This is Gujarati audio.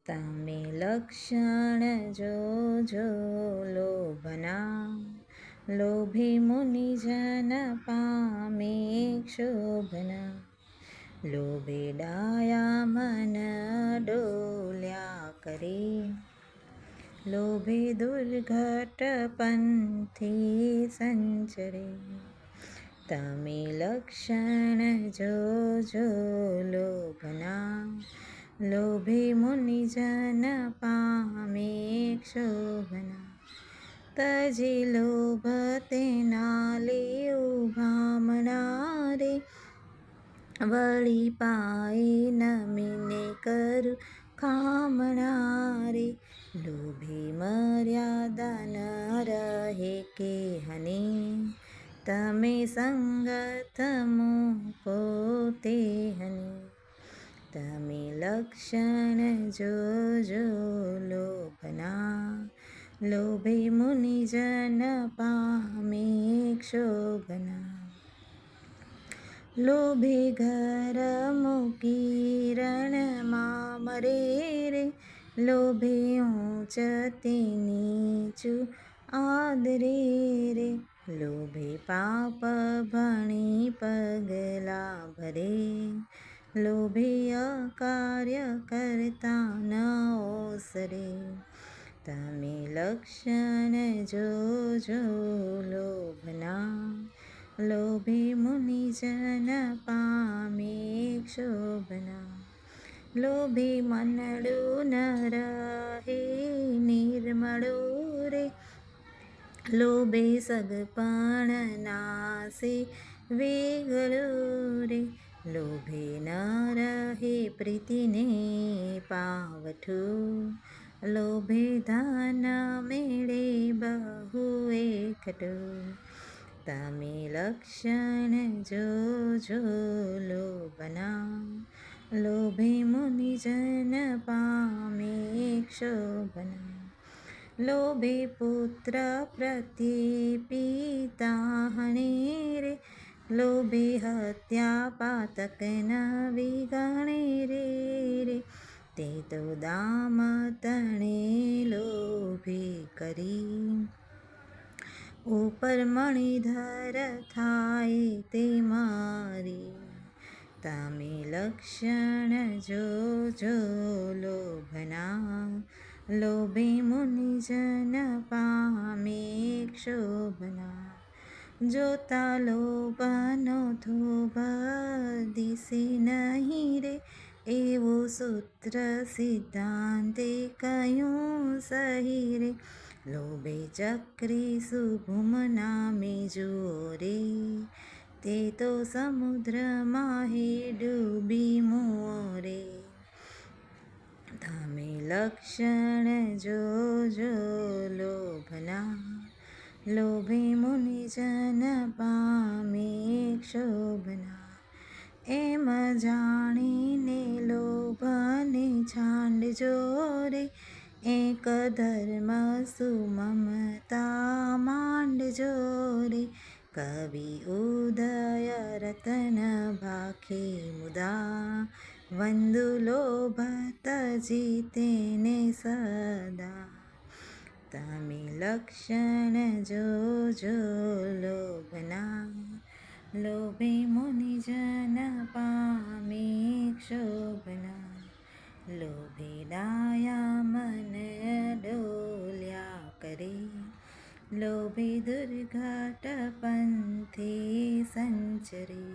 તમે લક્ષણ જોજો લોભના, લોભી મુનિજન પામે ક્ષોભના. લોભે ડાયા મન ડોલ્યા કરે, લોભે દુર્ઘટ પંથી સંચરે. તમે લક્ષણ જોજો લોભના, લોભે મુનિજન પામે ક્ષોભના. તજી લોભ તેના લેવું ભામણારે, વળી પાએ નમીને કરું કામણારે. લોભે મર્યાદા ન રહે કે હને, તમે સંગત મૂકો તે હને. તમે લક્ષણ જોજો લોભના, લોભે મુનિજન પામે ક્ષોભના. લોભે ઘર મૂકી રણમાં મરે રે, લોભે ઊંચતે નીચું આદરે રે. લોભે પાપ ભણી પગલા ભરે, લોભે અકાર્ય કરતા ન ઓસરે. તમે લક્ષણ જોજો લોભના, લોભે મુનિજન પામે ક્ષોભના. લોભે મનડું ન રહે નિર્મળું રે, લોભે સગપણ નાશે વેગળું રે. લોભે ન રહે પ્રીતિને પાવઠું, લોભે ધન મેળે બહુ એકઠું. તમે લક્ષણ જોજો લોભના, લોભે મુનિજન પામે ક્ષોભના. લોભે પુત્ર પ્રત્યે પિતા હણે રે, લોભે હત્યા પાતક ન વિગણે રે. તે તો દામ તણે લોભી કરી, ઉપર મણિધર થાય તે મારી. તમે લક્ષણ જોજો લોભના, લોભે મુનિજન પામે ક્ષોભના. જોતા લોભનો થોભ દિશે નહીં રે, એવું સૂત્ર સિદ્ધાંતે કહ્યું સહી રે. લોભે ચક્રી શુભમ નામે જુઓ રે, તે તો સમુદ્રમાં હે ડૂબી મુઓ રે. તમે લક્ષણ જોજો લોભના, લોભે મુનિજન પામે ક્ષોભના. એમ જાણીને લોભને છાંડજો રે, એક ધર્મ સુમમતા માંડજો રે. કવિ ઉદય રતન ભાખે મુદા, વંદુ લોભ તજી તેને સદા. તમે લક્ષણ જોજો લોભના, લોભે મુનિજન પામે ક્ષોભના. લોભે ડાયા મન ડોલ્યા કરે, લોભે દુર્ઘટ પંથી સંચરે.